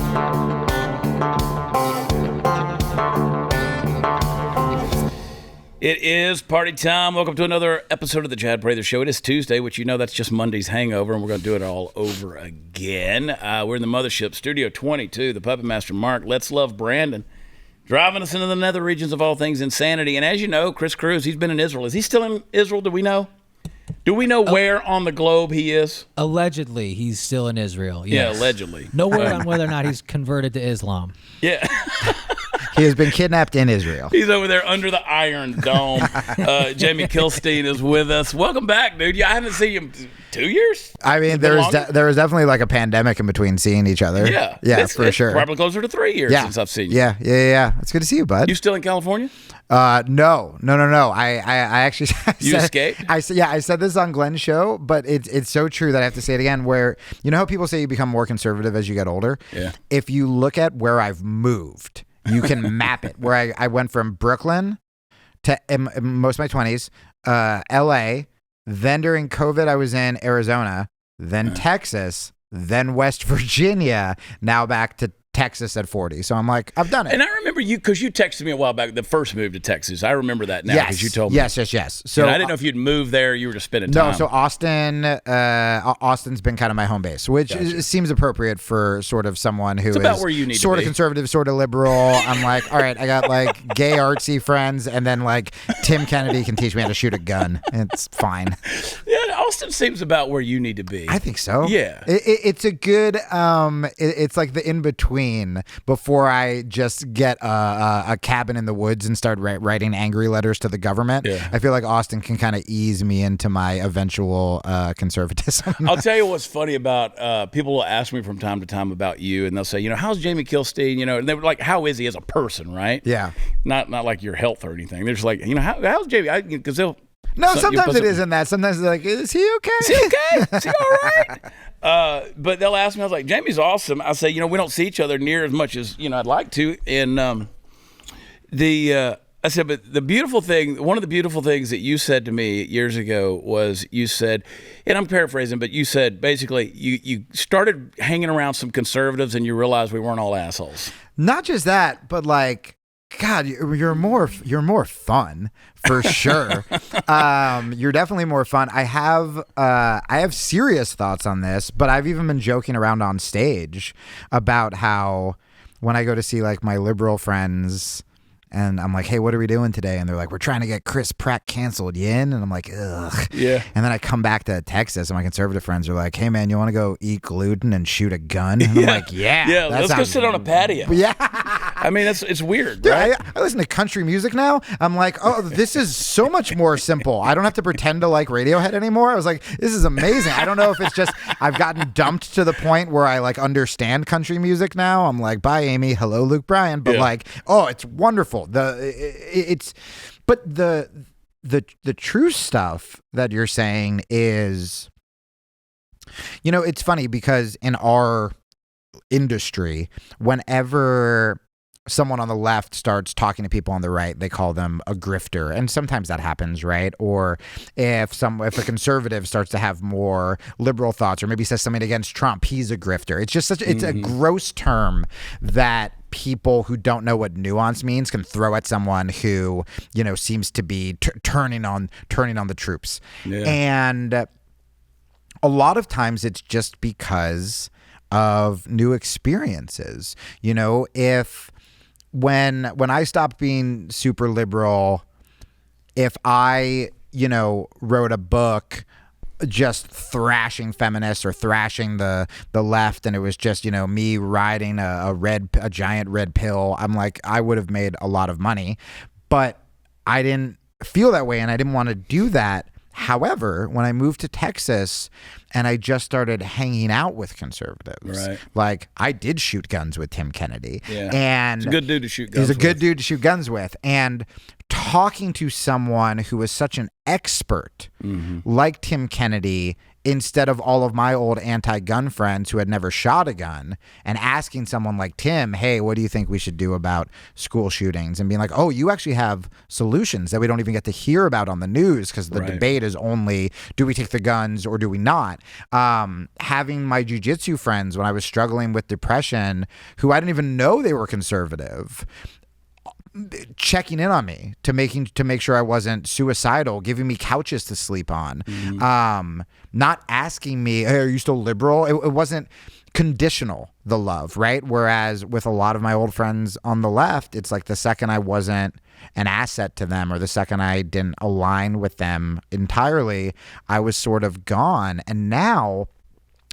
It is party time. Welcome to another episode of the Chad Prather Show. It is Tuesday, which you know that's just Monday's hangover, and we're going to do it all over again. We're in the mothership, Studio 22, the Puppet Master Mark. Let's love Brandon, driving us into the nether regions of all things insanity. And as you know, Chris Cruz, he's been in Israel. Is he still in Israel? Do we know? Do we know where on the globe he is? Allegedly, he's still in Israel. Yes. Yeah, allegedly. No word on whether or not he's converted to Islam. Yeah. He has been kidnapped in Israel. He's over there under the Iron Dome. Jamie Kilstein is with us. Welcome back, dude. Yeah, I haven't seen you in 2 years. I mean, there was definitely like a pandemic in between seeing each other. Yeah, it's sure. Probably closer to 3 years since I've seen you. Yeah. It's good to see you, bud. You still in California? No. I actually escaped? I said this on Glenn's show, but it's so true that I have to say it again. Where you know how people say you become more conservative as you get older. Yeah. If you look at where I've moved, you can map it. Where I went from Brooklyn to in most of my 20s, LA. Then during COVID, I was in Arizona, then Texas, then West Virginia. Now back to Texas at 40. So I'm like, I've done it. And I remember you, because you texted me a while back, the first move to Texas. I remember that now because you told me. Yes. So and I didn't know if you'd moved there, you were just spending time. No, so Austin's been kind of my home base, which seems appropriate for sort of someone who is about where you need sort to of be. Conservative, sort of liberal. I'm like, all right, I got like gay artsy friends, and then like Tim Kennedy can teach me how to shoot a gun. It's fine. Yeah, Austin seems about where you need to be. I think so. Yeah. It's a good, it's like the in-between before I just get a cabin in the woods and start writing angry letters to the government. Yeah. I feel like Austin can kind of ease me into my eventual conservatism. I'll tell you what's funny about people will ask me from time to time about you, and they'll say, how's Jamie Kilstein? And they're like, how is he as a person, right? Yeah. Not like your health or anything. They're just like, how's Jamie? Because they'll. No, sometimes it isn't that. Sometimes they're like, is he okay? Is he okay? Is he all right? But they'll ask me, I was like, Jamie's awesome. I say, we don't see each other near as much as, I'd like to. And I said, but the beautiful thing, one of the beautiful things that you said to me years ago was you said, and I'm paraphrasing, but you said basically you started hanging around some conservatives and you realized we weren't all assholes. Not just that, but like, God, you're more fun for sure. You're definitely more fun. I have serious thoughts on this, but I've even been joking around on stage about how when I go to see like my liberal friends and I'm like, hey, what are we doing today? And they're like, we're trying to get Chris Pratt canceled. You in? And I'm like, ugh. Yeah. And then I come back to Texas and my conservative friends are like, hey, man, you want to go eat gluten and shoot a gun? And I'm like, yeah. Let's go sit on a patio. Yeah. I mean, it's weird, Dude, right? I listen to country music now. I'm like, oh, this is so much more simple. I don't have to pretend to like Radiohead anymore. I was like, this is amazing. I don't know if it's just I've gotten dumped to the point where I like understand country music now. I'm like, bye, Amy. Hello, Luke Bryan. But like, oh, it's wonderful. The true stuff that you're saying is, it's funny because in our industry, whenever someone on the left starts talking to people on the right, they call them a grifter, and sometimes that happens, right? Or if a conservative starts to have more liberal thoughts, or maybe says something against Trump, he's a grifter. It's just it's a gross term that people who don't know what nuance means can throw at someone who seems to be turning on the troops. Yeah. And a lot of times it's just because of new experiences. If when I stopped being super liberal, if I, wrote a book just thrashing feminists or thrashing the left, and it was just, me riding a giant red pill, I'm like, I would have made a lot of money, but I didn't feel that way and I didn't want to do that. However, when I moved to Texas and I just started hanging out with conservatives, right, like I did shoot guns with Tim Kennedy. Yeah. And he's a good dude to shoot guns with. He's a good dude to shoot guns with. And talking to someone who is such an expert like Tim Kennedy instead of all of my old anti-gun friends who had never shot a gun and asking someone like Tim, hey, what do you think we should do about school shootings? And being like, oh, you actually have solutions that we don't even get to hear about on the news because the debate is only, do we take the guns or do we not? Having my jiu-jitsu friends when I was struggling with depression, who I didn't even know they were conservative, checking in on me to make sure I wasn't suicidal, giving me couches to sleep on, not asking me, hey, are you still liberal? It wasn't conditional, the love, right? Whereas with a lot of my old friends on the left, it's like the second I wasn't an asset to them or the second I didn't align with them entirely, I was sort of gone. And now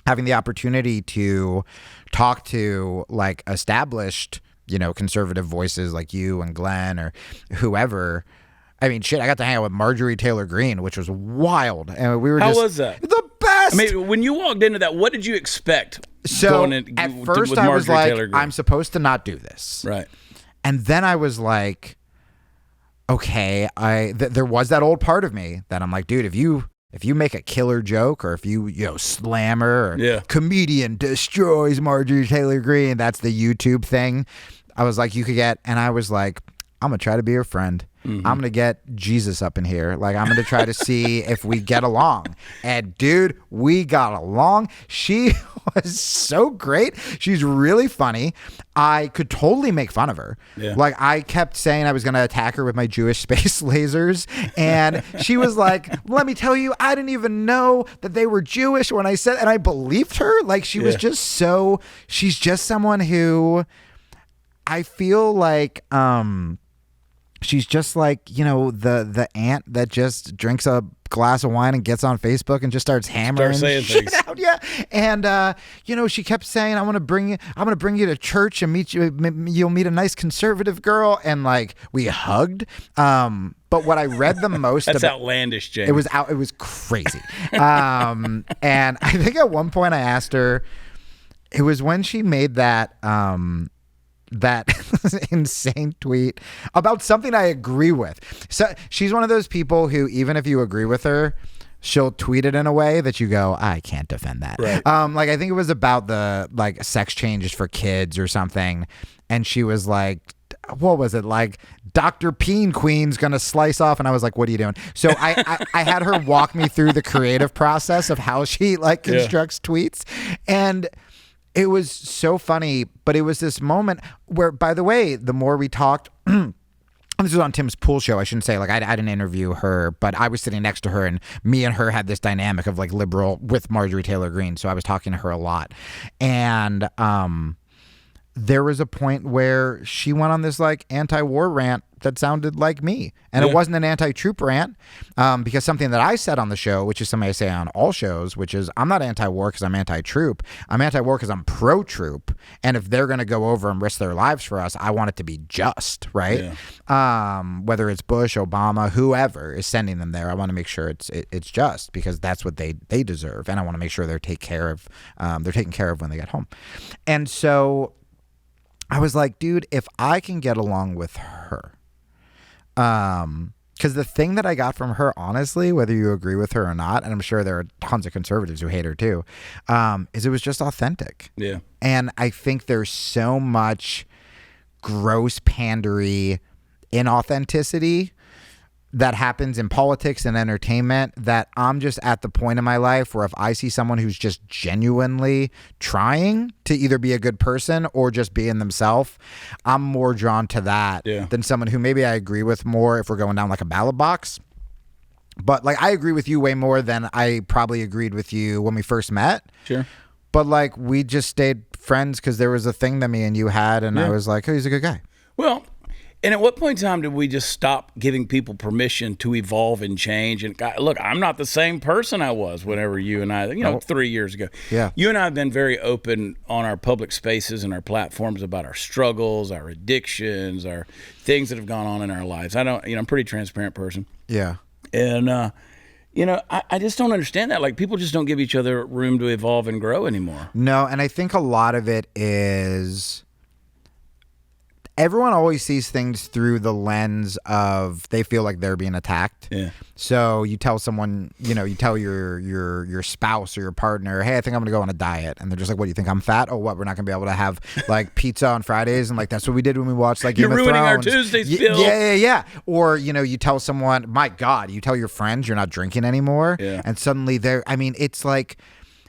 having the opportunity to talk to like established, conservative voices like you and Glenn or whoever. I mean, shit, I got to hang out with Marjorie Taylor Greene, which was wild. And we were How was that? The best. I mean, when you walked into that, what did you expect? So at first I was like, I'm supposed to not do this. Right. And then I was like, okay, there was that old part of me that I'm like, dude, if you make a killer joke or if you slam her or comedian destroys Marjorie Taylor Greene, that's the YouTube thing. I was like, you could get, and I was like, I'm going to try to be your friend. I'm going to get Jesus up in here. Like, I'm going to try to see if we get along. And dude, we got along. She was so great. She's really funny. I could totally make fun of her. Yeah. Like, I kept saying I was going to attack her with my Jewish space lasers. And she was like, let me tell you, I didn't even know that they were Jewish when I said, and I believed her. Like, she was just she's just someone who I feel like, she's just like, the aunt that just drinks a glass of wine and gets on Facebook and just starts hammering shit out. Yeah. And, she kept saying, I'm going to bring you to church and you'll meet a nice conservative girl. And like, we hugged. But what I read the most That's outlandish, James. It was crazy. And I think at one point I asked her, it was when she made that insane tweet about something I agree with. So she's one of those people who, even if you agree with her, she'll tweet it in a way that you go, I can't defend that. Right. Like, I think it was about the like sex changes for kids or something. And she was like, what was it? Like, Dr. Peen Queen's going to slice off. And I was like, what are you doing? So I had her walk me through the creative process of how she like constructs tweets. And it was so funny, but it was this moment where, by the way, the more we talked, and this was on Tim's pool show, I shouldn't say, like, I didn't interview her, but I was sitting next to her, and me and her had this dynamic of, like, liberal with Marjorie Taylor Greene, so I was talking to her a lot. And there was a point where she went on this, like, anti-war rant that sounded like me. And it wasn't an anti-troop rant, because something that I said on the show, which is something I say on all shows, which is I'm not anti-war because I'm anti-troop. I'm anti-war because I'm pro-troop. And if they're going to go over and risk their lives for us, I want it to be just, right? Yeah. Whether it's Bush, Obama, whoever is sending them there, I want to make sure it's just, because that's what they deserve. And I want to make sure they're taken care of when they get home. And so I was like, dude, if I can get along with her, because the thing that I got from her, honestly, whether you agree with her or not, and I'm sure there are tons of conservatives who hate her too, is it was just authentic. Yeah. And I think there's so much gross pandery inauthenticity that happens in politics and entertainment that I'm just at the point in my life where if I see someone who's just genuinely trying to either be a good person or just being themselves, I'm more drawn to that than someone who maybe I agree with more if we're going down like a ballot box. But like, I agree with you way more than I probably agreed with you when we first met. Sure. But like, we just stayed friends because there was a thing that me and you had, and I was like, oh, he's a good guy. Well, and at what point in time did we just stop giving people permission to evolve and change? And look, I'm not the same person I was whenever you and I, 3 years ago. Yeah. You and I have been very open on our public spaces and our platforms about our struggles, our addictions, our things that have gone on in our lives. I'm a pretty transparent person. Yeah. And, I just don't understand that. Like, people just don't give each other room to evolve and grow anymore. No, and I think a lot of it is everyone always sees things through the lens of they feel like they're being attacked. Yeah. So you tell someone, you tell your spouse or your partner, hey, I think I'm gonna go on a diet, and they're just like, what do you think, I'm fat? Oh, what, we're not gonna be able to have like pizza on Fridays, and like that's what we did when we watched like Game of Thrones. You're ruining our Tuesdays, Bill. Yeah. Or you tell someone, my God, you tell your friends you're not drinking anymore, and suddenly it's like.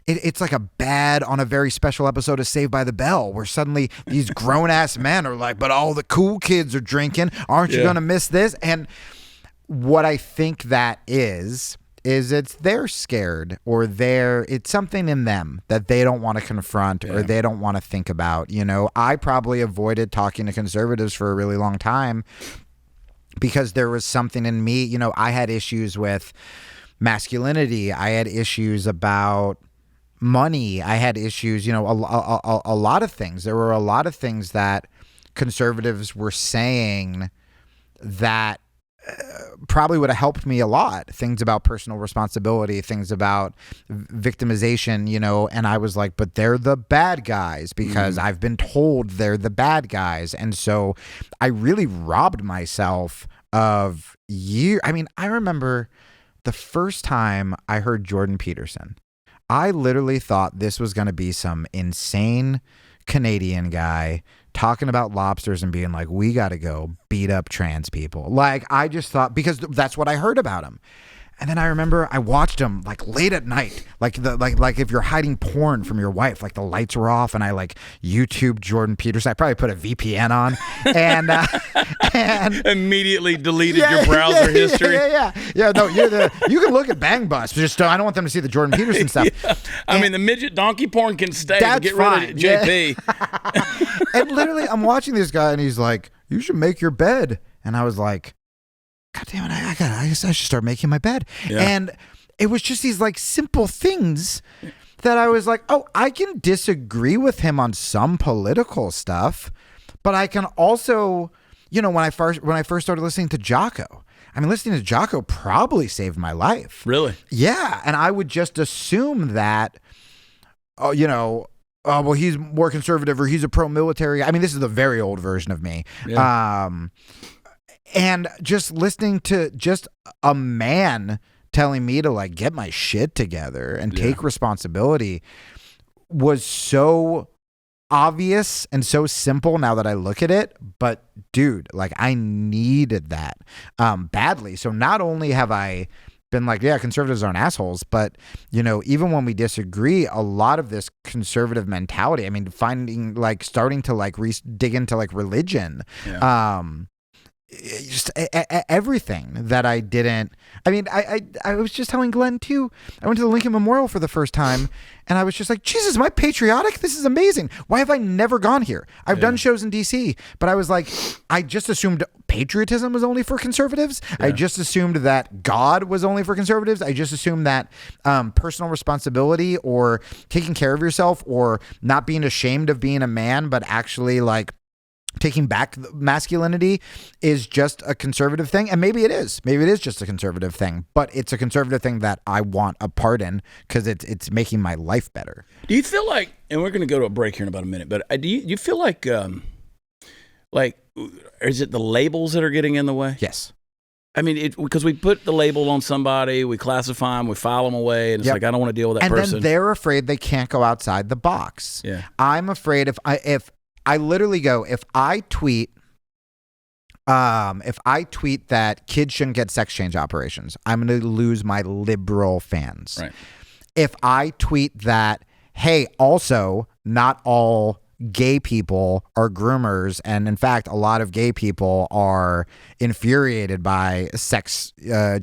It's like a bad on a very special episode of Saved by the Bell, where suddenly these grown-ass men are like, but all the cool kids are drinking. Aren't you going to miss this? And what I think that is they're scared, or it's something in them that they don't want to confront or they don't want to think about. I probably avoided talking to conservatives for a really long time because there was something in me. I had issues with masculinity. I had issues about money. I had issues, a lot of things. There were a lot of things that conservatives were saying that probably would have helped me a lot. Things about personal responsibility, things about victimization, and I was like, but they're the bad guys because I've been told they're the bad guys. And so I really robbed myself of years. I remember the first time I heard Jordan Peterson, I literally thought this was going to be some insane Canadian guy talking about lobsters and being like, we got to go beat up trans people. Like, I just thought, because that's what I heard about him. And then I remember I watched him like late at night, like if you're hiding porn from your wife, like the lights were off, and I like YouTubed Jordan Peterson. I probably put a VPN on and immediately deleted your browser history. Yeah. No, you can look at Bang Bus, just I don't want them to see the Jordan Peterson stuff. Yeah. The midget donkey porn can stay. That's Get fine. rid of JP. And literally, I'm watching this guy, and he's like, "You should make your bed," and I was like, God damn it, I guess I should start making my bed. Yeah. And it was just these like simple things that I was like, oh, I can disagree with him on some political stuff, but I can also, when I first started listening to Jocko, listening to Jocko probably saved my life. Really? Yeah. And I would just assume that, well, he's more conservative or he's a pro-military. This is the very old version of me. Yeah. And just listening to just a man telling me to like get my shit together and take responsibility was so obvious and so simple now that I look at it. But dude, like I needed that badly. So not only have I been like, yeah, conservatives aren't assholes, but even when we disagree, a lot of this conservative mentality, finding like starting to like dig into like religion, just everything that I didn't. I was just telling Glenn too. I went to the Lincoln Memorial for the first time, and I was just like, Jesus, am I patriotic? This is amazing. Why have I never gone here? I've done shows in DC, but I was like, I just assumed patriotism was only for conservatives. I just assumed that God was only for conservatives. I just assumed that personal responsibility or taking care of yourself or not being ashamed of being a man, but actually like taking back masculinity is just a conservative thing. And maybe it is just a conservative thing, but it's a conservative thing that I want a part in because it's making my life better. Do you feel like, and we're going to go to a break here in about a minute, but do you feel like is it the labels that are getting in the way? Yes. Because we put the label on somebody, we classify them, we file them away, and it's like, I don't want to deal with that person. And then they're afraid they can't go outside the box. Yeah. I'm afraid if I literally go, if I tweet that kids shouldn't get sex change operations, I'm going to lose my liberal fans. Right. If I tweet that, hey, also not all gay people are groomers, and in fact, a lot of gay people are infuriated by sex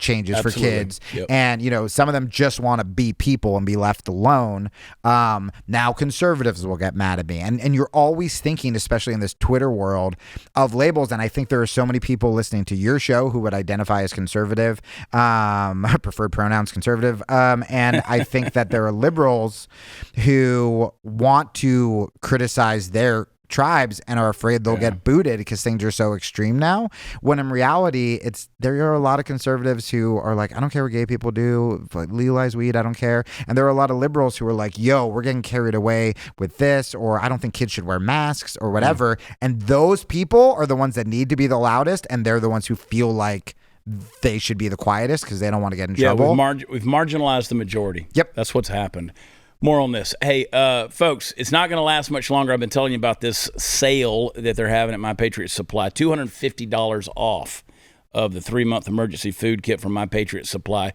changes for kids, and some of them just want to be people and be left alone. Now conservatives will get mad at me, and you're always thinking, especially in this Twitter world, of labels. And I think there are so many people listening to your show who would identify as conservative, preferred pronouns conservative, and I think that there are liberals who want to criticize their tribes and are afraid they'll get booted because things are so extreme now, when in reality there are a lot of conservatives who are like, I don't care what gay people do, like, legalize weed, I don't care. And there are a lot of liberals who are like, yo, we're getting carried away with this, or I don't think kids should wear masks or whatever. And those people are the ones that need to be the loudest, and they're the ones who feel like they should be the quietest because they don't want to get in trouble. We've marginalized the majority. Yep. That's what's happened. More on this. Hey, folks, it's not going to last much longer. I've been telling you about this sale that they're having at My Patriot Supply. $250 off of the 3-month emergency food kit from My Patriot Supply.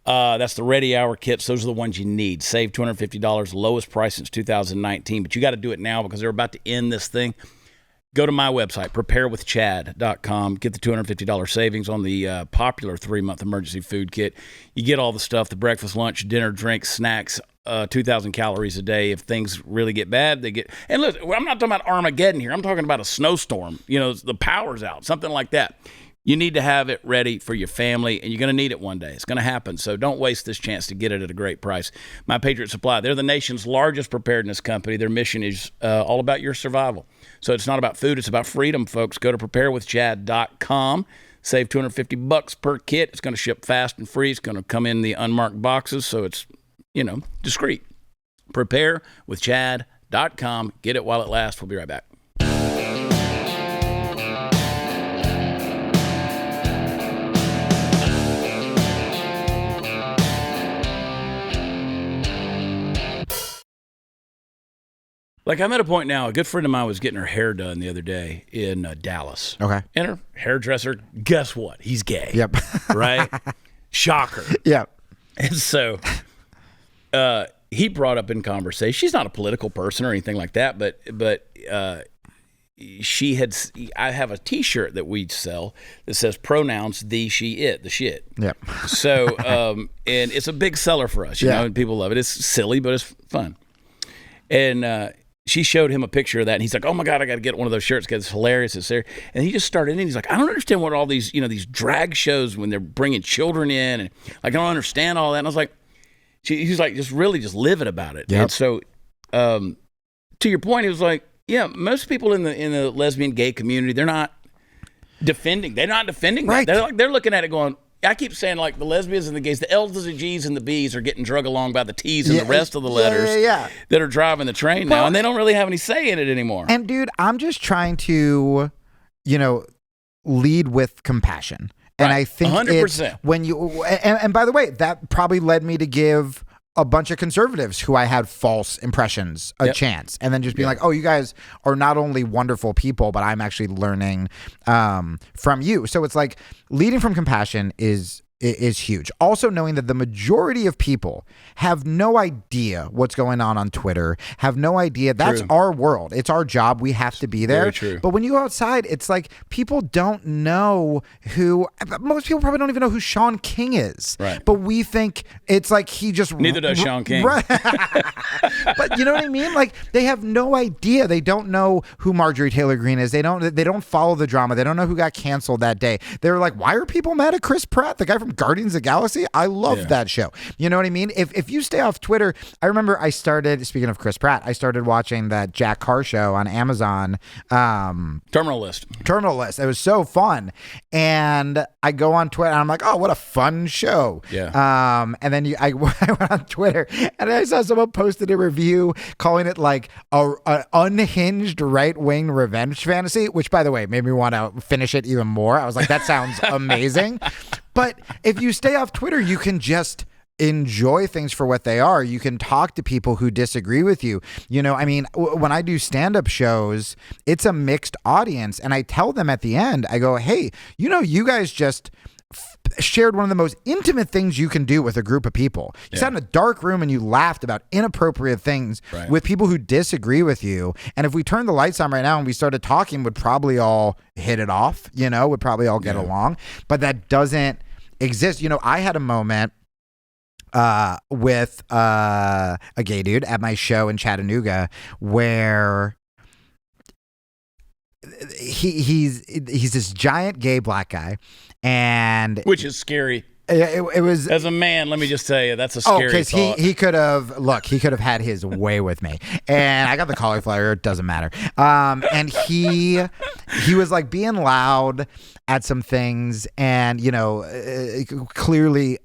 That's the Ready Hour kits. Those are the ones you need. Save $250, lowest price since 2019. But you got to do it now because they're about to end this thing. Go to my website, preparewithchad.com. Get the $250 savings on the popular 3-month emergency food kit. You get all the stuff, the breakfast, lunch, dinner, drinks, snacks, 2,000 calories a day. If things really get bad, they get... And look, I'm not talking about Armageddon here. I'm talking about a snowstorm. You know, the power's out, something like that. You need to have it ready for your family, and you're going to need it one day. It's going to happen, so don't waste this chance to get it at a great price. My Patriot Supply, they're the nation's largest preparedness company. Their mission is all about your survival. So it's not about food, it's about freedom, folks. Go to preparewithchad.com. Save $250 per kit. It's going to ship fast and free. It's going to come in the unmarked boxes, so it's, discreet. Preparewithchad.com. Get it while it lasts. We'll be right back. Like, I'm at a point now, a good friend of mine was getting her hair done the other day in Dallas. Okay. And her hairdresser, guess what? He's gay. Yep. Right? Shocker. Yep. And so he brought up in conversation, she's not a political person or anything like that, but I have a T-shirt that we sell that says pronouns thee, she, it, the shit. Yep. So, and it's a big seller for us, you know, and people love it. It's silly, but it's fun. And she showed him a picture of that, and he's like, oh my God, I got to get one of those shirts because it's hilarious. It's there. And he just started in, he's like, I don't understand what all these, these drag shows when they're bringing children in, and like, I don't understand all that. And I was like, he's like, just livid about it. Yep. And so, to your point, it was like, yeah, most people in the lesbian gay community, they're not defending right. that. They're looking at it going, I keep saying, like, the lesbians and the gays, the L's, the G's, and the B's are getting drug along by the T's and the rest of the letters that are driving the train now, and they don't really have any say in it anymore. And, dude, I'm just trying to, lead with compassion. And I think 100%. When you and by the way, that probably led me to give a bunch of conservatives who I had false impressions a chance, and then just being like, oh, you guys are not only wonderful people, but I'm actually learning from you. So it's like leading from compassion is huge. Also knowing that the majority of people have no idea what's going on Twitter, have no idea. That's our world. It's our job. We have to be there. Very true. But when you go outside, it's like people don't know most people probably don't even know who Sean King is. Right. But we think it's like he just... Neither does Sean King. Right. But you know what I mean? Like, they have no idea. They don't know who Marjorie Taylor Greene is. They don't follow the drama. They don't know who got canceled that day. They're like, why are people mad at Chris Pratt, the guy from Guardians of the Galaxy? I love that show. You know what I mean? If you stay off Twitter, I remember speaking of Chris Pratt, I started watching that Jack Carr show on Amazon. Terminal List. It was so fun. And I go on Twitter and I'm like, oh, what a fun show. Yeah. And then I went on Twitter and I saw someone posted a review calling it like an unhinged right-wing revenge fantasy, which, by the way, made me want to finish it even more. I was like, that sounds amazing. But if you stay off Twitter, you can just enjoy things for what they are. You can talk to people who disagree with you. I mean, when I do stand-up shows, it's a mixed audience. And I tell them at the end, I go, hey, you guys just shared one of the most intimate things you can do with a group of people. You sat in a dark room and you laughed about inappropriate things with people who disagree with you. And if we turned the lights on right now and we started talking, would probably all hit it off, would probably all get along. But that doesn't exist. I had a moment with a gay dude at my show in Chattanooga where he's this giant gay black guy, and which is scary. It was As a man, let me just tell you, that's a scary because thought. he could have had his way with me, and I got the cauliflower. It doesn't matter. And he was like being loud at some things, and clearly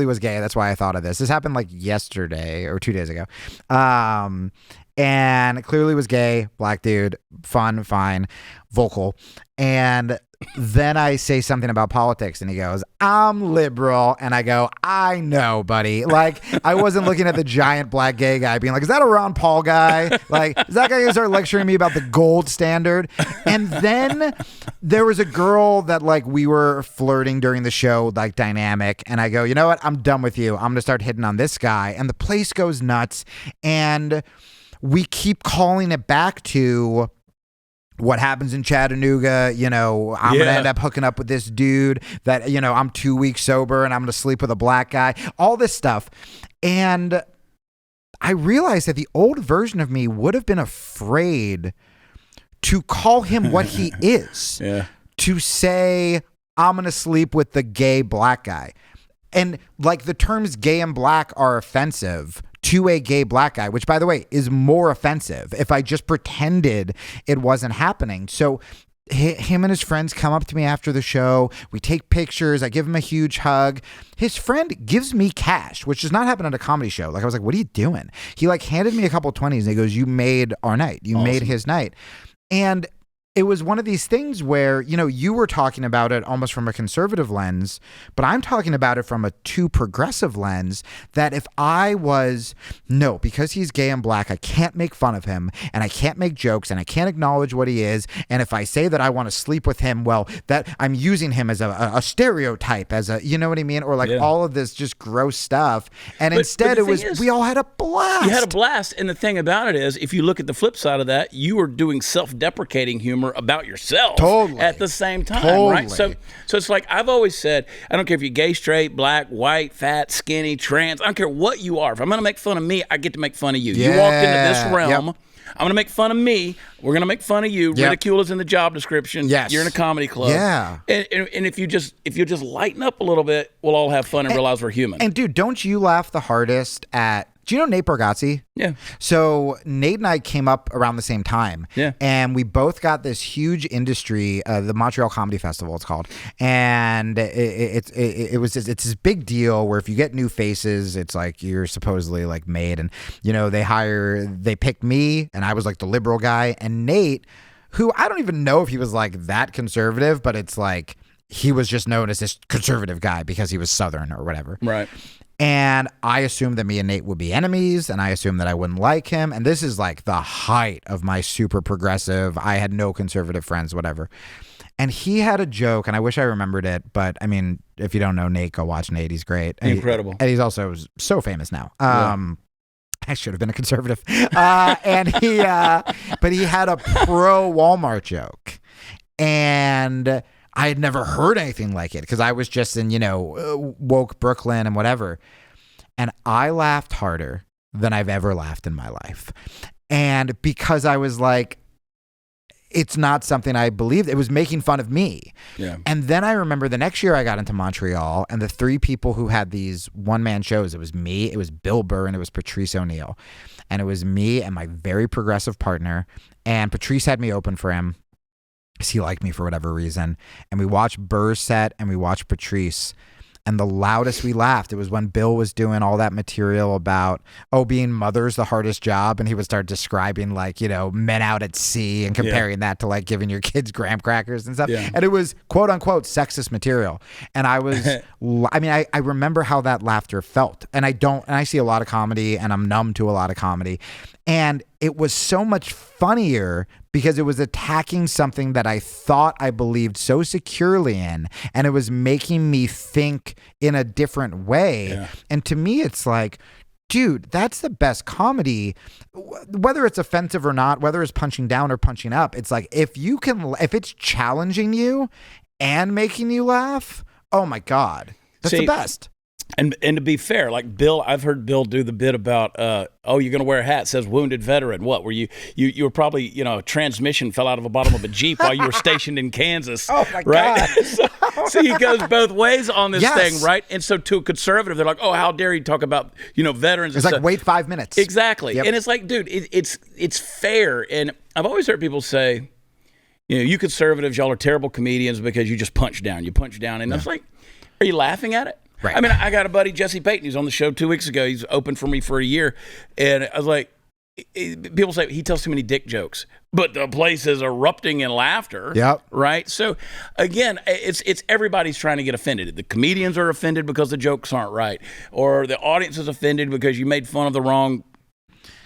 was gay. That's why I thought of this. This happened like yesterday or 2 days ago. And clearly was gay, black dude, fun, fine, vocal. And then I say something about politics, and he goes, "I'm liberal." And I go, "I know, buddy." Like, I wasn't looking at the giant black gay guy being like, "Is that a Ron Paul guy? Like, is that guy going to start lecturing me about the gold standard?" And then there was a girl that like we were flirting during the show, like dynamic. And I go, "You know what? I'm done with you. I'm going to start hitting on this guy." And the place goes nuts. And we keep calling it back to what happens in Chattanooga. I'm going to end up hooking up with this dude that, I'm 2 weeks sober and I'm going to sleep with a black guy, all this stuff. And I realized that the old version of me would have been afraid to call him what he is, to say, "I'm going to sleep with the gay black guy." And like the terms gay and black are offensive to a gay black guy, which, by the way, is more offensive if I just pretended it wasn't happening. So him and his friends come up to me after the show. We take pictures. I give him a huge hug. His friend gives me cash, which does not happen at a comedy show. Like, I was like, "What are you doing?" He like handed me a couple 20s and he goes, "You made our night. You made his night." And it was one of these things where, you were talking about it almost from a conservative lens, but I'm talking about it from a too progressive lens, that if I was, no, because he's gay and black, I can't make fun of him and I can't make jokes and I can't acknowledge what he is. And if I say that I want to sleep with him, well, that I'm using him as a stereotype, as a, you know what I mean? Or like all of this just gross stuff. And instead it was, we all had a blast. You had a blast. And the thing about it is, if you look at the flip side of that, you were doing self-deprecating humor about yourself at the same time, right? So it's like I've always said, I don't care if you're gay, straight, black, white, fat, skinny, trans, I don't care what you are. If I'm going to make fun of me, I get to make fun of you. You walked into this realm. I'm going to make fun of me. We're going to make fun of you. Ridicule is in the job description. You're in a comedy club. And if you just lighten up a little bit, we'll all have fun and realize we're human. And dude, don't you laugh the hardest at, do you know Nate Bargatze? Yeah. So Nate and I came up around the same time. Yeah. And we both got this huge industry, the Montreal Comedy Festival, it's called. And it's this big deal where if you get new faces, it's like you're supposedly like made. And, they picked me and I was like the liberal guy. And Nate, who I don't even know if he was like that conservative, but it's like he was just known as this conservative guy because he was Southern or whatever. Right. And I assumed that me and Nate would be enemies, and I assumed that I wouldn't like him. And this is like the height of my super progressive, I had no conservative friends, whatever. And he had a joke, and I wish I remembered it, but I mean, if you don't know Nate, go watch Nate. He's great. Incredible. And he's also so famous now. I should have been a conservative. But he had a pro Walmart joke. And I had never heard anything like it because I was just in, woke Brooklyn and whatever. And I laughed harder than I've ever laughed in my life. And because I was like, it's not something I believed. It was making fun of me. Yeah. And then I remember the next year I got into Montreal, and the three people who had these one-man shows, it was me, it was Bill Burr, and it was Patrice O'Neill. And it was me and my very progressive partner. And Patrice had me open for him. He liked me for whatever reason. And we watched Burr's set and we watched Patrice. And the loudest we laughed, it was when Bill was doing all that material about, being mother's the hardest job. And he would start describing like, men out at sea and comparing that to like giving your kids graham crackers and stuff. Yeah. And it was quote unquote sexist material. And I was, I remember how that laughter felt. And I see a lot of comedy and I'm numb to a lot of comedy. And it was so much funnier because it was attacking something that I thought I believed so securely in, and it was making me think in a different way. Yeah. And to me, it's like, dude, that's the best comedy, whether it's offensive or not, whether it's punching down or punching up. It's like, if it's challenging you and making you laugh, oh my God, that's the best. And to be fair, like Bill, I've heard Bill do the bit about, oh, you're going to wear a hat that says wounded veteran. What were you were probably, a transmission fell out of the bottom of a Jeep while you were stationed in Kansas. Oh my right? God. so he goes both ways on this Yes. thing, right? And so to a conservative, they're like, oh, how dare you talk about, veterans. It's and like, stuff. wait 5 minutes. Exactly. Yep. And it's like, dude, it's fair. And I've always heard people say, you conservatives, y'all are terrible comedians because you just punch down. You punch down. And I was like, are you laughing at it? Right. I mean, I got a buddy, Jesse Payton, he's on the show 2 weeks ago. He's opened for me for a year. And I was like, people say he tells too many dick jokes, but the place is erupting in laughter. Yep. Right. So again, it's everybody's trying to get offended. The comedians are offended because the jokes aren't right, or the audience is offended because you made fun of the wrong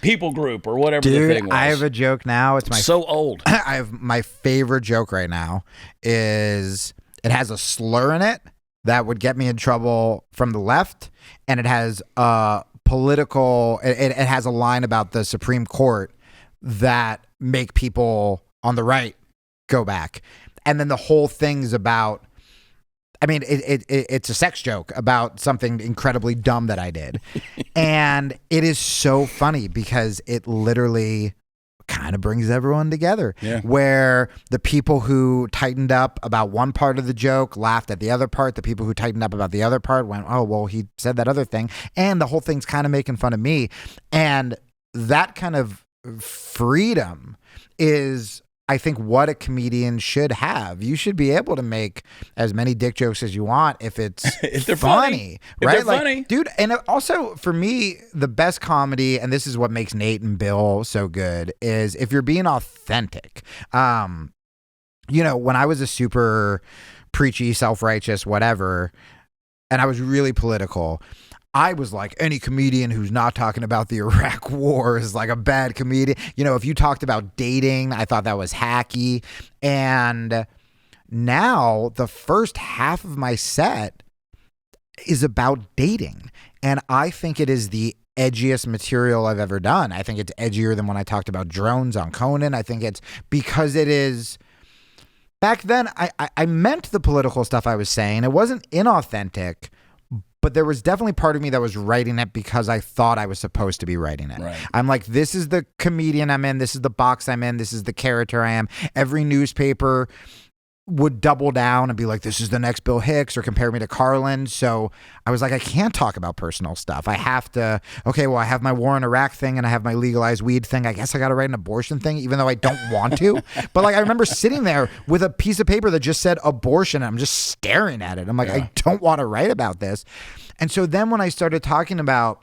people group or whatever the thing was. I have a joke now. It's so old. I have my favorite joke right now is it has a slur in it that would get me in trouble from the left, and it has political. It has a line about the Supreme Court that make people on the right go back, and then the whole thing's about. I mean, it's a sex joke about something incredibly dumb that I did, and it is so funny because it literally kind of brings everyone together. Yeah. Where the people who tightened up about one part of the joke laughed at the other part. The people who tightened up about the other part went, oh, well, he said that other thing. And the whole thing's kind of making fun of me. And that kind of freedom is, I think, what a comedian should have. You should be able to make as many dick jokes as you want if it's if they're funny, If right? they're funny. Dude, and also for me, the best comedy, and this is what makes Nate and Bill so good, is if you're being authentic. When I was a super preachy, self-righteous, whatever, and I was really political, I was like, any comedian who's not talking about the Iraq war is like a bad comedian. If you talked about dating, I thought that was hacky. And now the first half of my set is about dating. And I think it is the edgiest material I've ever done. I think it's edgier than when I talked about drones on Conan. I think it's because it is. Back then, I meant the political stuff I was saying. It wasn't inauthentic. But there was definitely part of me that was writing it because I thought I was supposed to be writing it. Right. I'm like, this is the comedian I'm in. This is the box I'm in. This is the character I am. Every newspaper would double down and be like, this is the next Bill Hicks, or compare me to Carlin. So I was like, I can't talk about personal stuff. I have to, okay, well, I have my war in Iraq thing and I have my legalized weed thing. I guess I got to write an abortion thing, even though I don't want to. But I remember sitting there with a piece of paper that just said abortion, and I'm just staring at it. I'm like, I don't want to write about this. And so then when I started talking about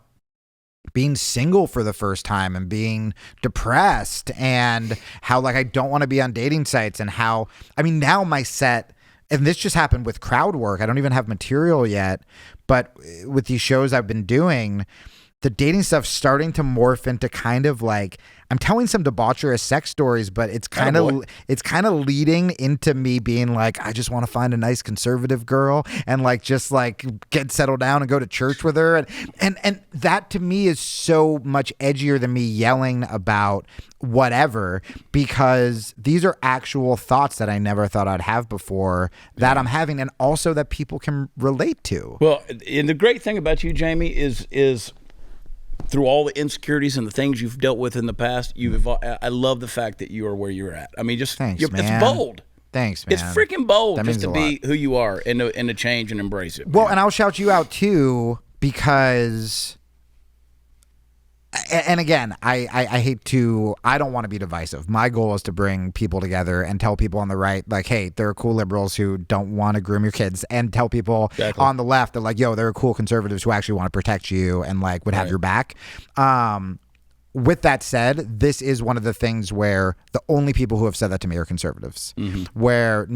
being single for the first time and being depressed and how I don't want to be on dating sites, and how, now my set, and this just happened with crowd work. I don't even have material yet, but with these shows I've been doing, the dating stuff's starting to morph into kind of I'm telling some debaucherous sex stories, but it's kind of leading into me being like, I just want to find a nice conservative girl and just get settled down and go to church with her. And that to me is so much edgier than me yelling about whatever, because these are actual thoughts that I never thought I'd have before that I'm having, and also that people can relate to. Well, and the great thing about you, Jamie, is through all the insecurities and the things you've dealt with in the past, you've evolved. I love the fact that you are where you're at. Thanks, man. It's bold. Thanks, man. It's freaking bold That just means to a be who you are and to change and embrace it. Well, and I'll shout you out too, because, and again, I hate to, I don't want to be divisive. My goal is to bring people together and tell people on the right, hey, there are cool liberals who don't want to groom your kids, and tell people on the left that yo, there are cool conservatives who actually want to protect you and would have your back. With that said, this is one of the things where the only people who have said that to me are conservatives, where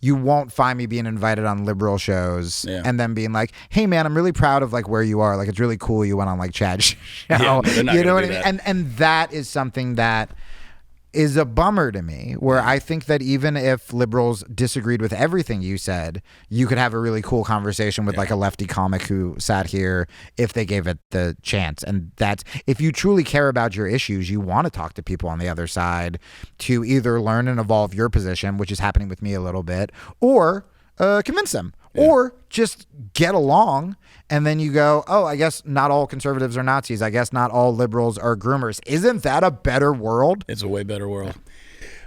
you won't find me being invited on liberal shows and then being like, hey man, I'm really proud of where you are. It's really cool you went on Chad's show. Yeah, you know what I mean? And that is something that is a bummer to me, where I think that even if liberals disagreed with everything you said, you could have a really cool conversation with a lefty comic who sat here if they gave it the chance. And that's, if you truly care about your issues, you want to talk to people on the other side to either learn and evolve your position, which is happening with me a little bit, or convince them, Or just get along, and then you go, oh, I guess not all conservatives are Nazis. I guess not all liberals are groomers. Isn't that a better world? It's a way better world.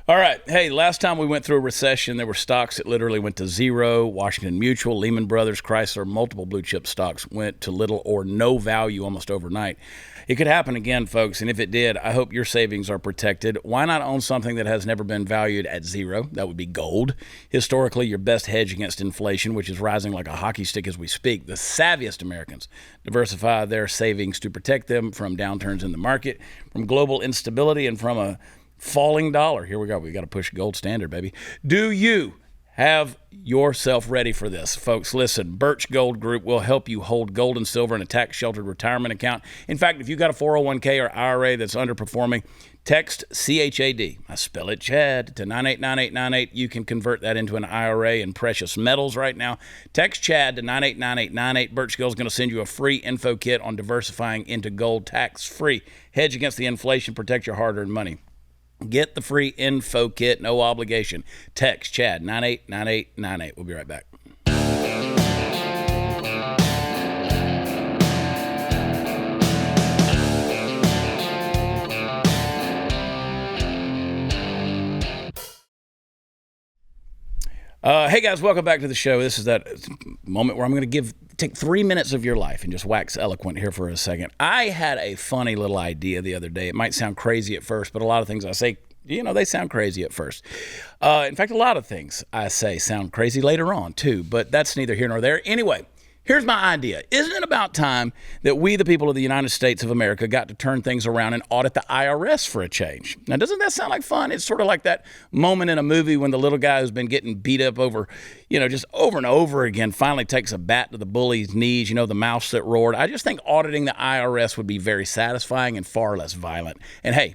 All right. Hey, last time we went through a recession, there were stocks that literally went to zero. Washington Mutual, Lehman Brothers, Chrysler, multiple blue chip stocks went to little or no value almost overnight. It could happen again, folks, and if it did, I hope your savings are protected. Why not own something that has never been valued at zero? That would be gold. Historically, your best hedge against inflation, which is rising like a hockey stick as we speak. The savviest Americans diversify their savings to protect them from downturns in the market, from global instability, and from a falling dollar. Here we go. We got to push gold standard, baby. Do you have yourself ready for this? Folks, listen, Birch Gold Group will help you hold gold and silver in a tax-sheltered retirement account. In fact, if you've got a 401k or IRA that's underperforming, text CHAD, I spell it Chad, to 989898. You can convert that into an IRA in precious metals right now. Text Chad to 989898. Birch Gold's going to send you a free info kit on diversifying into gold tax-free. Hedge against the inflation, protect your hard-earned money. Get the free info kit, no obligation. Text Chad 989898. We'll be right back. Hey guys, welcome back to the show. This is that moment where I'm going to take 3 minutes of your life and just wax eloquent here for a second. I had a funny little idea the other day. It might sound crazy at first, but a lot of things I say, they sound crazy at first. In fact, a lot of things I say sound crazy later on too, but that's neither here nor there. Anyway, here's my idea. Isn't it about time that we, the people of the United States of America, got to turn things around and audit the IRS for a change? Now, doesn't that sound like fun? It's sort of like that moment in a movie when the little guy who's been getting beat up over, just over and over again, finally takes a bat to the bully's knees, the mouse that roared. I just think auditing the IRS would be very satisfying and far less violent. And hey,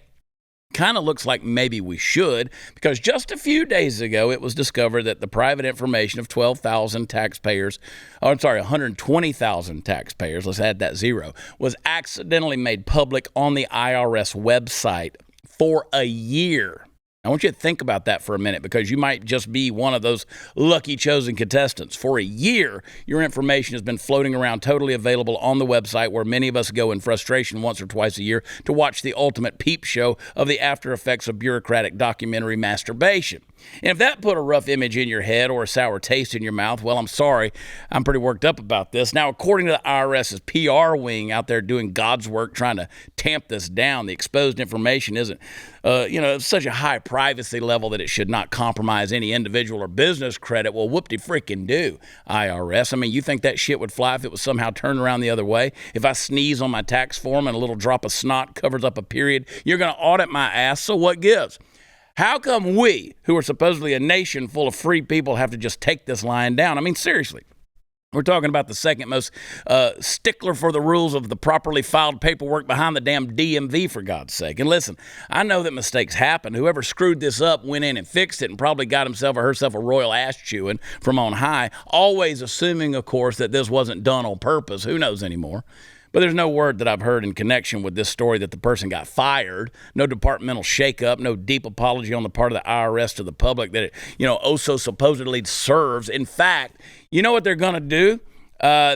kind of looks like maybe we should, because just a few days ago, it was discovered that the private information of 120,000 taxpayers, 120,000 taxpayers, let's add that zero, was accidentally made public on the IRS website for a year. I want you to think about that for a minute, because you might just be one of those lucky chosen contestants. For a year, your information has been floating around totally available on the website, where many of us go in frustration once or twice a year to watch the ultimate peep show of the after effects of bureaucratic documentary masturbation. And if that put a rough image in your head or a sour taste in your mouth, well, I'm sorry. I'm pretty worked up about this. Now, according to the IRS's PR wing out there doing God's work trying to tamp this down, the exposed information isn't, such a high privacy level that it should not compromise any individual or business credit. Well, whoop-de-freaking-do, IRS. I mean, you think that shit would fly if it was somehow turned around the other way? If I sneeze on my tax form and a little drop of snot covers up a period, you're going to audit my ass, so what gives? How come we, who are supposedly a nation full of free people, have to just take this line down? I mean, seriously. We're talking about the second most stickler for the rules of the properly filed paperwork behind the damn DMV, for God's sake. And listen, I know that mistakes happen. Whoever screwed this up went in and fixed it and probably got himself or herself a royal ass chewing from on high, always assuming, of course, that this wasn't done on purpose. Who knows anymore? But there's no word that I've heard in connection with this story that the person got fired, no departmental shakeup, no deep apology on the part of the IRS to the public that it, so supposedly serves. In fact, you know what they're going to do?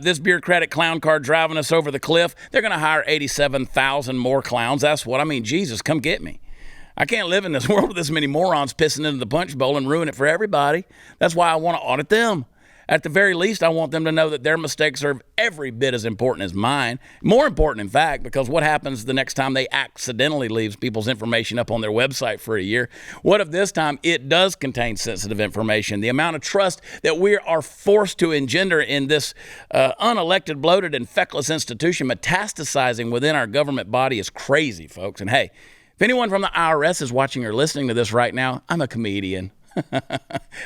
This bureaucratic clown car driving us over the cliff, they're going to hire 87,000 more clowns. That's what I mean. Jesus, come get me. I can't live in this world with this many morons pissing into the punch bowl and ruin it for everybody. That's why I want to audit them. At the very least, I want them to know that their mistakes are every bit as important as mine. More important, in fact, because what happens the next time they accidentally leaves people's information up on their website for a year? What if this time it does contain sensitive information? The amount of trust that we are forced to engender in this unelected, bloated, and feckless institution metastasizing within our government body is crazy, folks. And hey, if anyone from the IRS is watching or listening to this right now, I'm a comedian.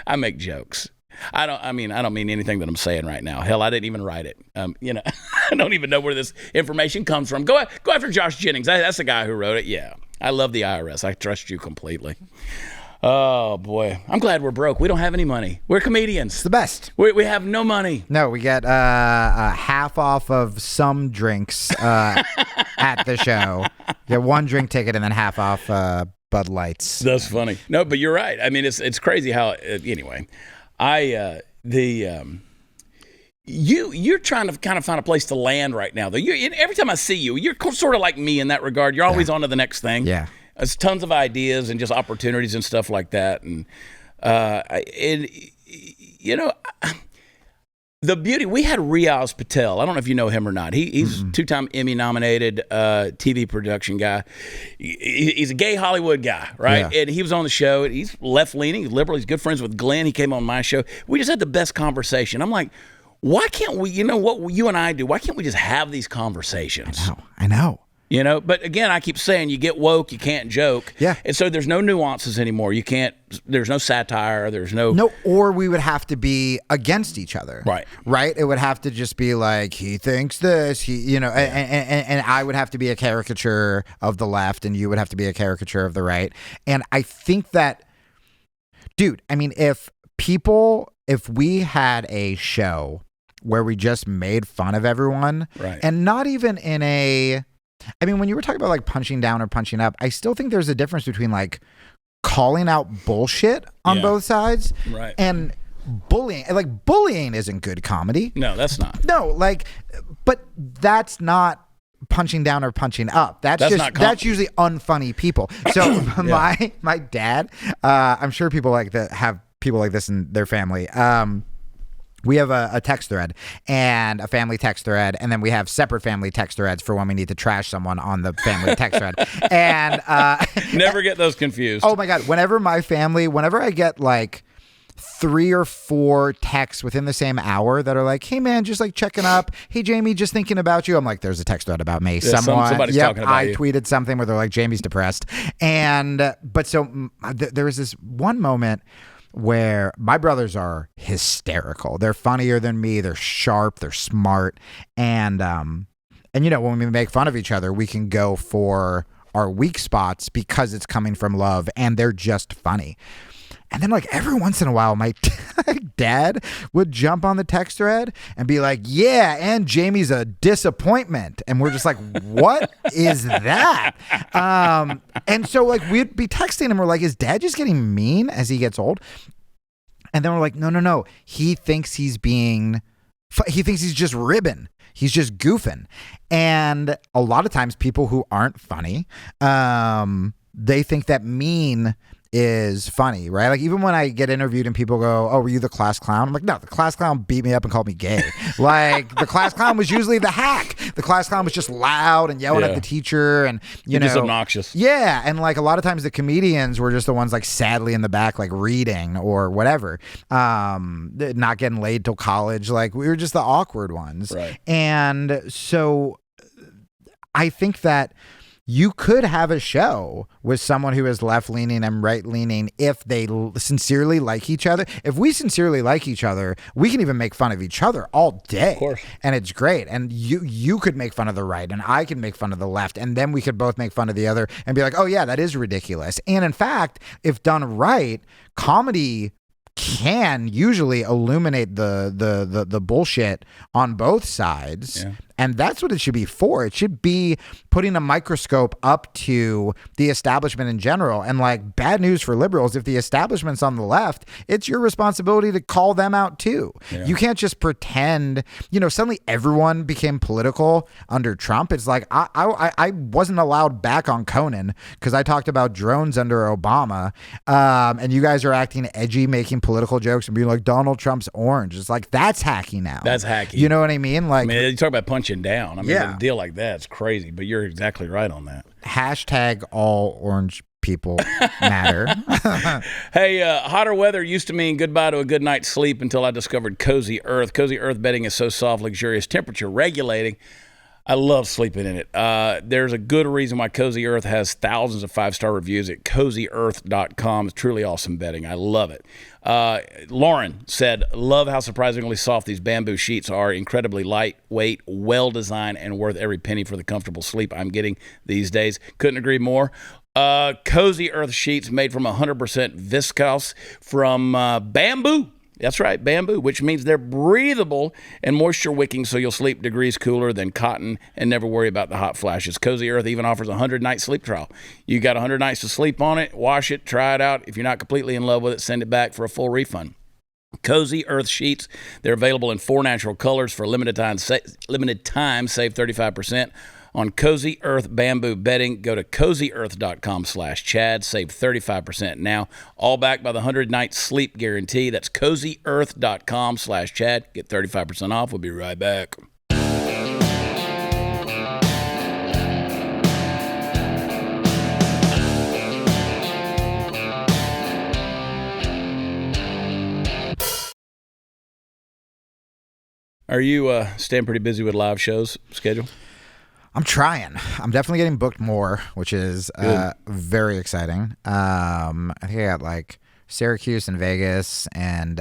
I make jokes. I don't mean anything that I'm saying right now. Hell, I didn't even write it. I don't even know where this information comes from. Go after Josh Jennings. That's the guy who wrote it. Yeah, I love the IRS. I trust you completely. Oh, boy. I'm glad we're broke. We don't have any money. We're comedians. It's the best. We have no money. No, we get half off of some drinks at the show. Get one drink ticket and then half off Bud Lights. That's funny. No, but you're right. I mean, it's crazy how, anyway. you're trying to kind of find a place to land right now, though. Every time I see you, you're sort of like me in that regard. You're always on to the next thing. Yeah. There's tons of ideas and just opportunities and stuff like that. And the beauty, we had Riaz Patel. I don't know if you know him or not. He's two-time Emmy-nominated TV production guy. He's a gay Hollywood guy, right? Yeah. And he was on the show. He's left-leaning, he's liberal. He's good friends with Glenn. He came on my show. We just had the best conversation. I'm like, why can't we, what you and I do, why can't we just have these conversations? I know. But again, I keep saying you get woke, you can't joke. Yeah. And so there's no nuances anymore. There's no satire, there's no. Or we would have to be against each other. Right? It would have to just be like, he thinks this, and I would have to be a caricature of the left and you would have to be a caricature of the right. And I think that, dude, I mean, if we had a show where we just made fun of everyone, right, and not even in when you were talking about like punching down or punching up, I still think there's a difference between like calling out bullshit on both sides, right, and bullying. Like bullying isn't good comedy. No, that's not. No, but that's not punching down or punching up. That's usually unfunny people. So my dad, I'm sure people like that have people like this in their family. We have a text thread and a family text thread, and then we have separate family text threads for when we need to trash someone on the family text thread. And never get those confused. Oh my God. Whenever I get like 3 or 4 texts within the same hour that are like, hey man, just like checking up. Hey Jamie, just thinking about you. I'm like, there's a text thread about me. Yeah, somebody's talking about you. Tweeted something where they're like, Jamie's depressed. But so there was this one moment where my brothers are hysterical. They're funnier than me. They're sharp. They're smart. And when we make fun of each other, we can go for our weak spots because it's coming from love and they're just funny. And then like every once in a while, my dad would jump on the text thread and be like, yeah, and Jamie's a disappointment. And we're just like, what is that? And so like we'd be texting him. We're like, is dad just getting mean as he gets old? And then we're like, no. He thinks he's just ribbing. He's just goofing. And a lot of times people who aren't funny, they think that mean is funny, right? Like even when I get interviewed and people go, oh, were you the class clown? I'm like, no, the class clown beat me up and called me gay. Like the class clown was usually the hack. The class clown was just loud and yelling at the teacher and, just obnoxious. Yeah. And like a lot of times the comedians were just the ones like sadly in the back, like reading or whatever, not getting laid till college. Like we were just the awkward ones. Right. And so I think that you could have a show with someone who is left-leaning and right-leaning if they sincerely like each other. If we sincerely like each other, we can even make fun of each other all day. Of course. And it's great. And you could make fun of the right and I can make fun of the left. And then we could both make fun of the other and be like, oh yeah, that is ridiculous. And in fact, if done right, comedy can usually illuminate the bullshit on both sides. Yeah. And that's what it should be for. It should be putting a microscope up to the establishment in general. And like bad news for liberals, if the establishment's on the left, it's your responsibility to call them out too. Yeah. You can't just pretend, suddenly everyone became political under Trump. It's like, I wasn't allowed back on Conan because I talked about drones under Obama. And you guys are acting edgy, making political jokes and being like, Donald Trump's orange. It's like, that's hacky now. That's hacky. You know what I mean? Like, you talk about punching down. A deal like that's crazy, but you're exactly right on that. Hashtag all orange people matter. Hey, hotter weather used to mean goodbye to a good night's sleep until I discovered Cozy Earth. Cozy Earth bedding is so soft, luxurious, temperature regulating. I love sleeping in it. There's a good reason why Cozy Earth has thousands of 5-star reviews at CozyEarth.com. It's truly awesome bedding. I love it. Lauren said, love how surprisingly soft these bamboo sheets are. Incredibly lightweight, well-designed, and worth every penny for the comfortable sleep I'm getting these days. Couldn't agree more. Cozy Earth sheets made from 100% viscose from bamboo. That's right, bamboo, which means they're breathable and moisture-wicking, so you'll sleep degrees cooler than cotton and never worry about the hot flashes. Cozy Earth even offers a 100-night sleep trial. You got 100 nights to sleep on it, wash it, try it out. If you're not completely in love with it, send it back for a full refund. Cozy Earth Sheets. They're available in 4 natural colors for limited time. Save 35% on Cozy Earth bamboo bedding. Go to cozyearth.com/Chad. Save 35% now. All backed by the 100-night sleep guarantee. That's cozyearth.com/Chad. Get 35% off. We'll be right back. Are you staying pretty busy with live shows schedule? I'm trying. I'm definitely getting booked more, which is very exciting. I think I got like Syracuse and Vegas and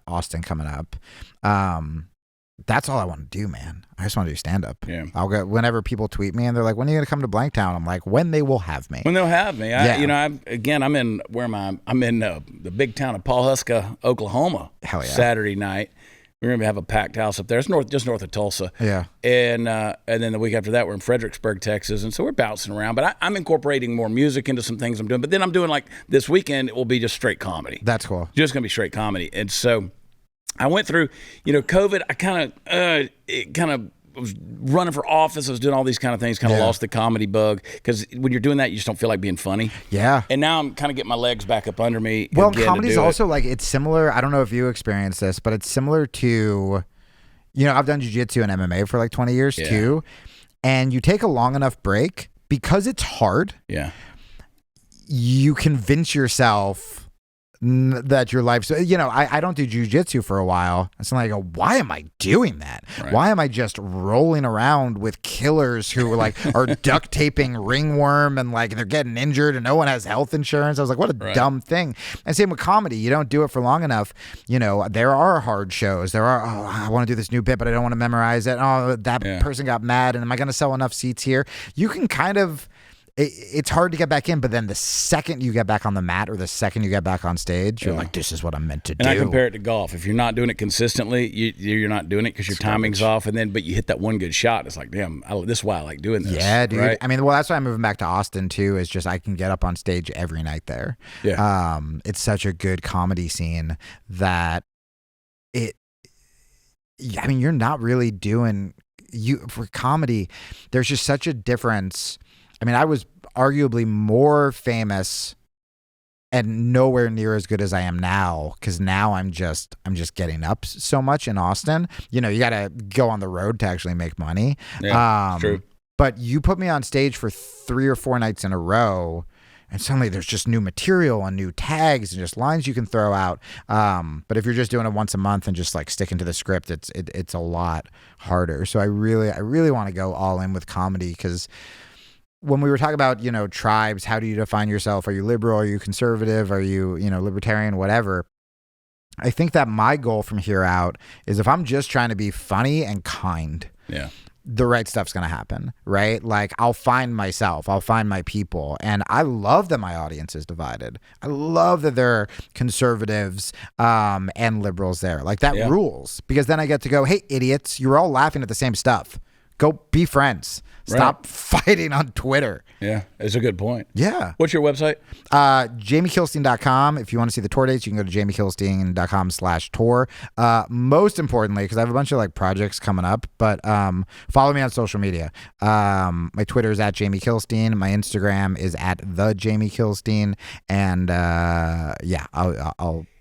Austin coming up. That's all I want to do, man. I just want to do stand-up. Yeah. I'll go whenever people tweet me and they're like, "When are you going to come to Blanktown?" I'm like, "When they will have me." When they'll have me. I'm in where am I? I'm in the big town of Pawhuska, Oklahoma. Hell yeah. Saturday night. We're going to have a packed house up there. It's just north of Tulsa. Yeah. And then the week after that, we're in Fredericksburg, Texas. And so we're bouncing around. But I'm incorporating more music into some things I'm doing. But then I'm doing like this weekend, it will be just straight comedy. That's cool. Just going to be straight comedy. And so I went through, COVID. I kind of was running for office. I was doing all these kind of things, kind of lost the comedy bug. Because when you're doing that, you just don't feel like being funny. Yeah. And now I'm kind of getting my legs back up under me. Well, comedy's also like, it's similar. I don't know if you experienced this, but it's similar to, I've done jiu-jitsu and MMA for like 20 years too. And you take a long enough break, because it's hard. Yeah. You convince yourself that your life, I don't do jujitsu for a while. And so I go, why am I doing that? Right. Why am I just rolling around with killers who are duct taping ringworm and they're getting injured and no one has health insurance? I was like, what a dumb thing. And same with comedy. You don't do it for long enough. There are hard shows. There are, I want to do this new bit, but I don't want to memorize it. Oh, that person got mad. And am I going to sell enough seats here? You can kind of, it's hard to get back in, but then the second you get back on the mat or the second you get back on stage, you're like, this is what I'm meant to do. And I compare it to golf. If you're not doing it consistently, you're not doing it because your timing's off. But you hit that one good shot. It's like, damn, this is why I like doing this. Yeah, dude. Right? I mean, that's why I'm moving back to Austin too, is just I can get up on stage every night there. Yeah. It's such a good comedy scene that you're not really doing, for comedy, there's just such a difference. I mean, I was arguably more famous and nowhere near as good as I am now, because now I'm just getting up so much in Austin. You got to go on the road to actually make money. Yeah, true. But you put me on stage for 3 or 4 nights in a row, and suddenly there's just new material and new tags and just lines you can throw out. But if you're just doing it once a month and just sticking to the script, it's a lot harder. So I really want to go all in with comedy, because when we were talking about, tribes, how do you define yourself? Are you liberal? Are you conservative? Are you, libertarian, whatever? I think that my goal from here out is, if I'm just trying to be funny and kind, the right stuff's going to happen, right? I'll find myself, I'll find my people. And I love that my audience is divided. I love that there are conservatives and liberals there. That rules, because then I get to go, hey, idiots, you're all laughing at the same stuff. Go be friends. Stop fighting on Twitter. Yeah, it's a good point. Yeah. What's your website? JamieKilstein.com. If you want to see the tour dates, you can go to JamieKilstein.com/tour. Most importantly, because I have a bunch of projects coming up, but follow me on social media. My Twitter is at Jamie Kilstein. My Instagram is at the Jamie Kilstein. And I'll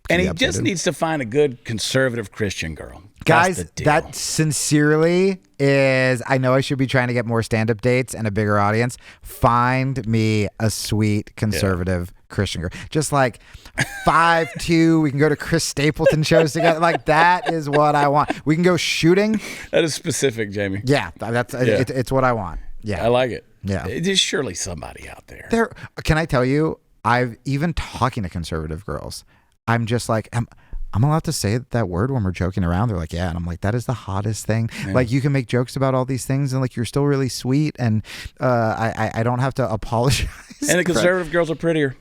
and he just needs to find a good conservative Christian girl. Guys, that sincerely is, I know I should be trying to get more stand-up dates and a bigger audience. Find me a sweet conservative Christian girl. Just 5'2", we can go to Chris Stapleton shows together. That is what I want. We can go shooting. That is specific, Jamie. Yeah, it's what I want. Yeah. I like it. Yeah. There's surely somebody out there. Can I tell you, I've even talking to conservative girls, I'm just I'm allowed to say that word when we're joking around. They're like, yeah. And I'm like, that is the hottest thing. Yeah. You can make jokes about all these things and you're still really sweet. And I don't have to apologize. And the conservative girls are prettier.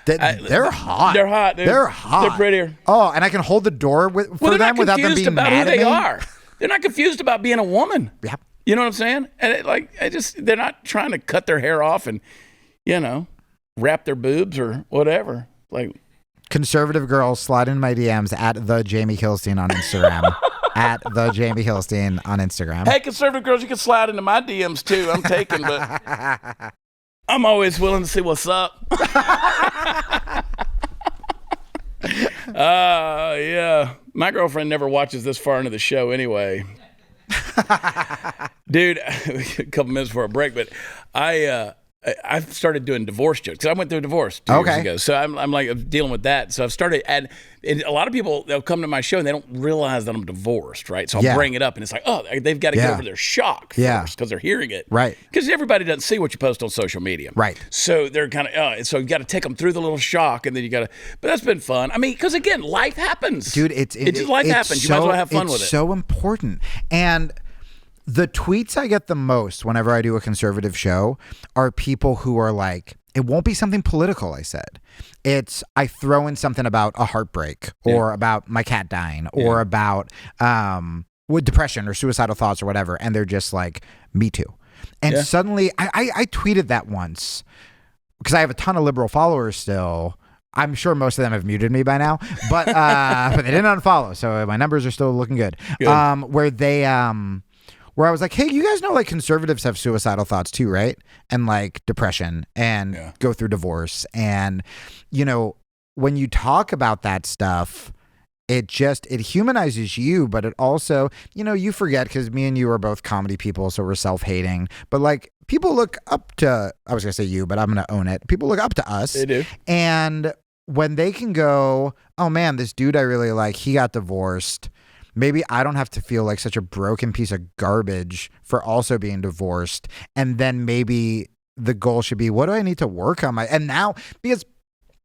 They're hot. They're hot, dude. They're hot. They're prettier. Oh, and I can hold the door for them without them being mad at me. They're not confused about who they are. They're not confused about being a woman. Yeah. You know what I'm saying? And they're not trying to cut their hair off and, wrap their boobs or whatever. Conservative girls, slide in my DMs at the Jamie Kilstein on Instagram. At the Jamie Kilstein on Instagram. Hey, conservative girls, you can slide into my DMs too. I'm taking, but I'm always willing to see what's up. Yeah. My girlfriend never watches this far into the show anyway. Dude, a couple minutes before a break, but I've started doing divorce jokes because I went through a divorce 2 years ago. So I'm like dealing with that. So I've started, and a lot of people, they'll come to my show and they don't realize that I'm divorced, right? So I'll bring it up and it's like, oh, they've got to get over their shock first because they're hearing it. Right. Because everybody doesn't see what you post on social media. Right. So they're kind of, so you got to take them through the little shock and then you got to, but that's been fun. I mean, because again, life happens. Dude, life happens. You might as well have fun with it. It's so important. And the tweets I get the most whenever I do a conservative show are people who are like, it won't be something political, I said. It's, I throw in something about a heartbreak or about my cat dying or about with depression or suicidal thoughts or whatever. And they're just like, me too. And suddenly, I tweeted that once because I have a ton of liberal followers still. I'm sure most of them have muted me by now, but but they didn't unfollow. So my numbers are still looking good. Where I was like, hey, you guys know like conservatives have suicidal thoughts too, right? And like depression and go through divorce. And, you know, when you talk about that stuff, it humanizes you, but it also, you know, you forget because me and you are both comedy people, so we're self-hating. But like people look up to, I was going to say you, but I'm going to own it. People look up to us. They do. And when they can go, oh man, this dude I really like, he got divorced. Maybe I don't have to feel like such a broken piece of garbage for also being divorced. And then maybe the goal should be, what do I need to work on and now, because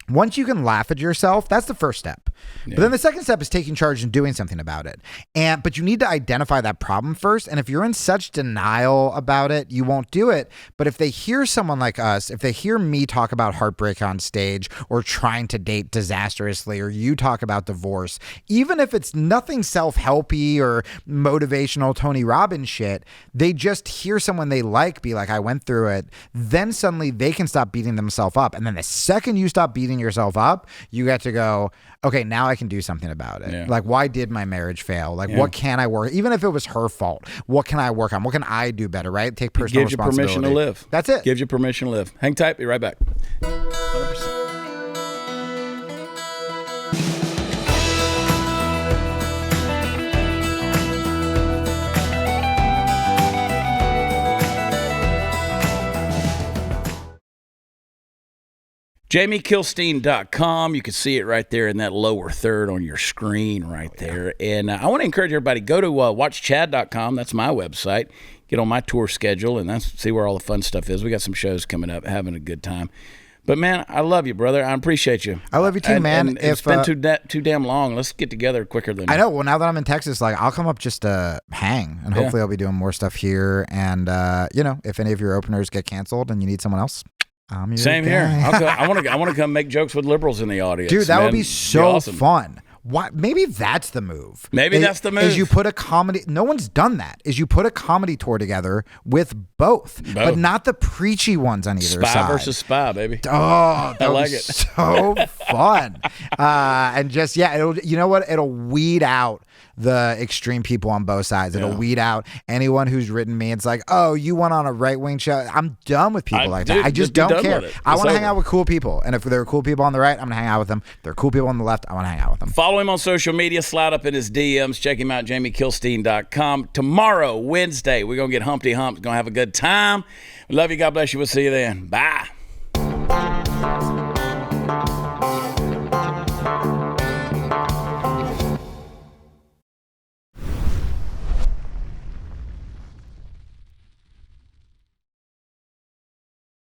once you can laugh at yourself, that's the first step. But then the second step is taking charge and doing something about it. But you need to identify that problem first. And if you're in such denial about it, you won't do it. But if they hear someone like us, if they hear me talk about heartbreak on stage or trying to date disastrously, or you talk about divorce, even if it's nothing self-helpy or motivational Tony Robbins shit, they just hear someone they like be like, I went through it. Then suddenly they can stop beating themselves up. And then the second you stop beating yourself up, you get to go, okay, now I can do something about it. Like, why did my marriage fail? Like, what can I work? Even if it was her fault, what can I work on? What can I do better, right? Take personal responsibility. Gives you permission to live. That's it. Gives you permission to live. Hang tight. Be right back. 100%. JamieKilstein.com. You can see it right there in that lower third on your screen right there. And I want to encourage everybody, go to watchchad.com. That's my website. Get on my tour schedule and see where all the fun stuff is. We got some shows coming up, having a good time. But, man, I love you, brother. I appreciate you. I love you too, man. And it's been too damn long. Let's get together quicker than I know. Well, now that I'm in Texas, like I'll come up just to hang, and hopefully I'll be doing more stuff here. And, you know, if any of your openers get canceled and you need someone else, same here. I want to come make jokes with liberals in the audience. Dude, that would be so fun. Why? Maybe that's the move. That's the move. Is you put a comedy. No one's done that. Is you put a comedy tour together with both. But not the preachy ones on either side. Spy versus spy, baby. Oh, that I like it. So fun. And just it'll. You know what? It'll weed out the extreme people on both sides. It'll weed out anyone who's written me. It's like, oh, you went on a right-wing show. I'm done with people like that. I just don't care. I want to hang out with cool people. And if there are cool people on the right, I'm going to hang out with them. If there are cool people on the left, I want to hang out with them. Follow him on social media. Slide up in his DMs. Check him out, JamieKilstein.com. Tomorrow, Wednesday, we're going to get Humpty Hump. Going to have a good time. Love you. God bless you. We'll see you then. Bye.